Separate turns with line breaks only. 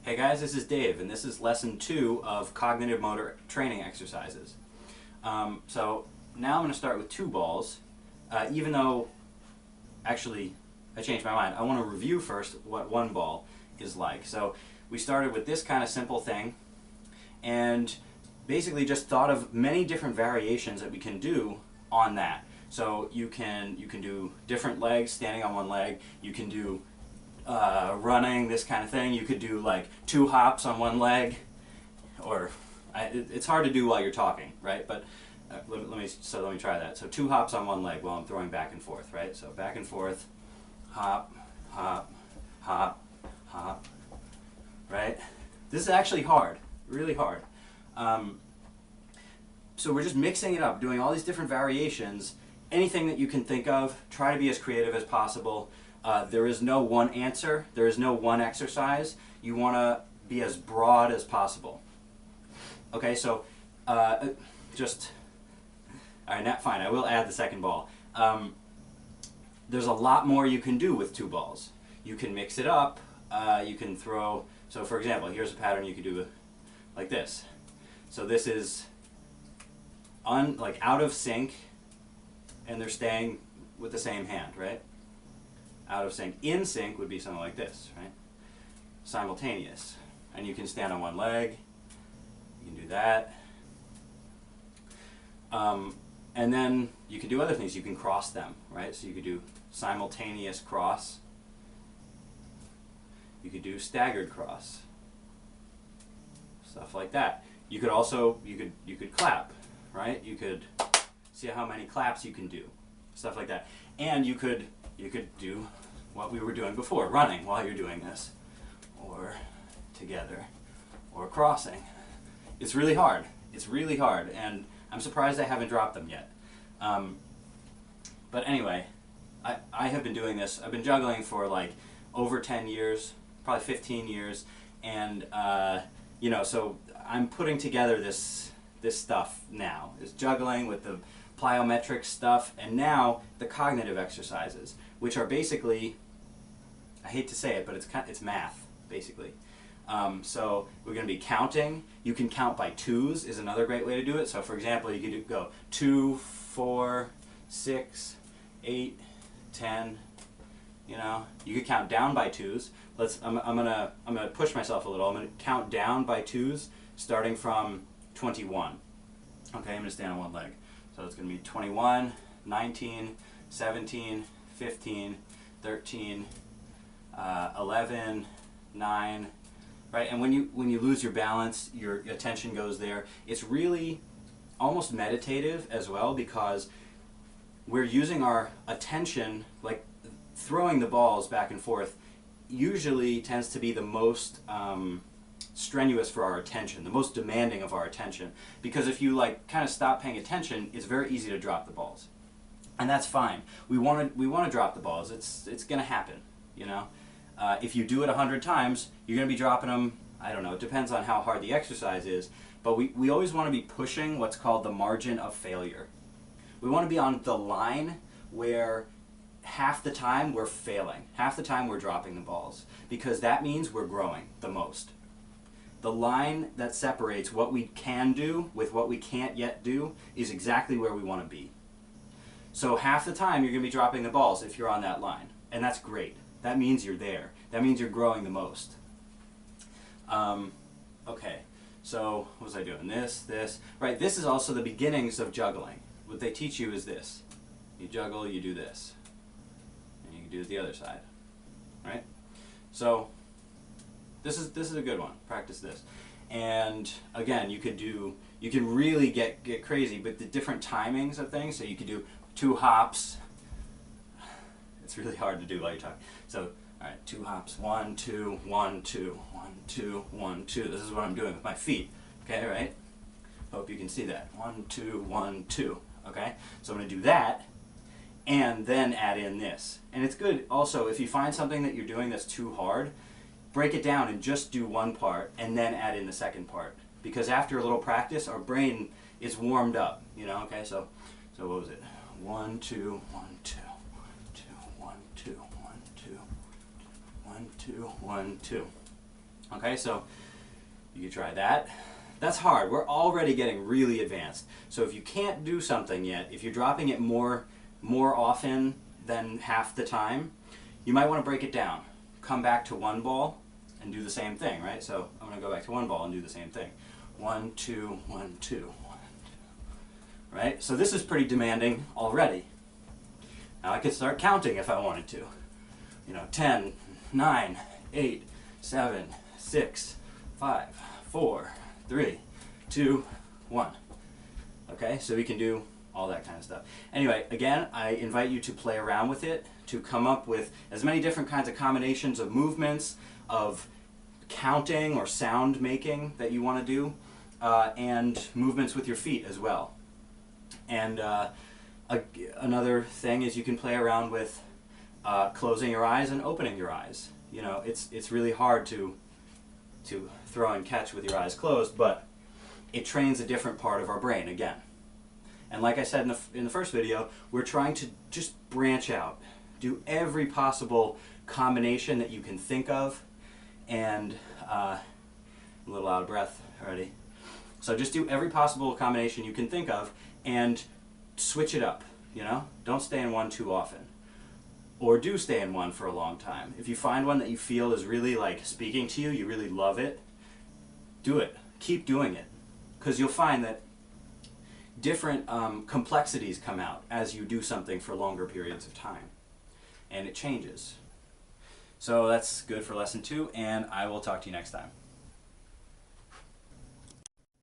Hey guys, this is Dave, and this is lesson 2 of cognitive motor training exercises. So now I'm going to start with 2 balls, even though, actually, I changed my mind. I want to review first what 1 ball is like. So we started with this kind of simple thing, and basically just thought of many different variations that we can do on that. So you can do different legs, standing on one leg. You can do running, this kind of thing. You could do like 2 hops on one leg, or it's hard to do while you're talking, right? But let me try that. So 2 hops on one leg while I'm throwing back and forth, right? So back and forth, hop, hop, hop, hop, right? This is actually hard, really hard. So we're just mixing it up, doing all these different variations. Anything that you can think of, try to be as creative as possible. There is no one answer. There is no one exercise. You want to be as broad as possible. Okay, so all right, fine. I will add the second ball. There's a lot more you can do with 2 balls. You can mix it up. You can throw. So, for example, here's a pattern you could do like this. So this is like out of sync, and they're staying with the same hand, right? Out of sync. In sync would be something like this, right? Simultaneous. And you can stand on one leg. You can do that. And then you can do other things. You can cross them, right? So you could do simultaneous cross. You could do staggered cross. Stuff like that. You could also, you could clap, right? You could see how many claps you can do. Stuff like that. And you could do what we were doing before, running while you're doing this, or together, or crossing. It's really hard. It's really hard, and I'm surprised I haven't dropped them yet. But anyway, I have been doing this. I've been juggling for like over 10 years, probably 15 years, and you know, so I'm putting together this stuff now. This juggling with the plyometric stuff, and now the cognitive exercises, which are basically, I hate to say it, but it's math, basically. So we're going to be counting. You can count by 2s is another great way to do it. So for example, you could go 2, 4, 6, 8, 10. You know, you could count down by 2s. I'm gonna push myself a little. I'm gonna count down by 2s, starting from 21. Okay, I'm gonna stand on one leg. So it's going to be 21, 19, 17, 15, 13, 11, 9, right? And when you lose your balance, your attention goes there. It's really almost meditative as well, because we're using our attention, like throwing the balls back and forth usually tends to be the most strenuous for our attention, the most demanding of our attention, because if you like kind of stop paying attention, it's very easy to drop the balls, and that's fine. We want to drop the balls. It's going to happen, you know. If you do it 100 times, you're going to be dropping them. I don't know. It depends on how hard the exercise is, but we always want to be pushing what's called the margin of failure. We want to be on the line where half the time we're failing, half the time we're dropping the balls, because that means we're growing the most. The line that separates what we can do with what we can't yet do is exactly where we want to be. So half the time you're going to be dropping the balls if you're on that line, and that's great. That means you're there. That means you're growing the most. Okay, so what was I doing? This. Right, this is also the beginnings of juggling. What they teach you is this. You juggle, you do this. And you can do it the other side, right? So this is a good one. Practice this. And again, you can really get crazy with the different timings of things. So you could do 2 hops. It's really hard to do while you're talking. So, all right, 2 hops. 1, 2, 1, 2, 1, 2, 1, 2. This is what I'm doing with my feet. Okay, right? Hope you can see that. 1, 2, 1, 2. Okay? So I'm going to do that, and then add in this. And it's good also, if you find something that you're doing that's too hard, break it down and just do one part and then add in the second part, because after a little practice our brain is warmed up, you know. Okay, so what was it? 1, 2, 1, 2, 1, 2, 1, 2, 1, 2, 1, 2, 1, 2. Okay, so you can try that. That's hard. We're already getting really advanced. So if you can't do something yet, if you're dropping it more often than half the time, you might want to break it down. Come back to one ball and do the same thing, right? So I'm going to go back to one ball and do the same thing. 1, 2, 1, 2, 1, 2. Right? So this is pretty demanding already. Now I could start counting if I wanted to. 10, 9, 8, 7, 6, 5, 4, 3, 2, 1. Okay, so we can do all that kind of stuff. Anyway, again, I invite you to play around with it, to come up with as many different kinds of combinations of movements, of counting or sound making that you want to do, and movements with your feet as well. And another thing is you can play around with closing your eyes and opening your eyes. It's really hard to throw and catch with your eyes closed, but it trains a different part of our brain again. And like I said in the first video, we're trying to just branch out, do every possible combination that you can think of, and I'm a little out of breath already. So just do every possible combination you can think of and switch it up, Don't stay in one too often. Or do stay in one for a long time. If you find one that you feel is really speaking to you, you really love it, do it. Keep doing it. Because you'll find that different complexities come out as you do something for longer periods of time. And it changes. So that's good for lesson 2, and I will talk to you next time.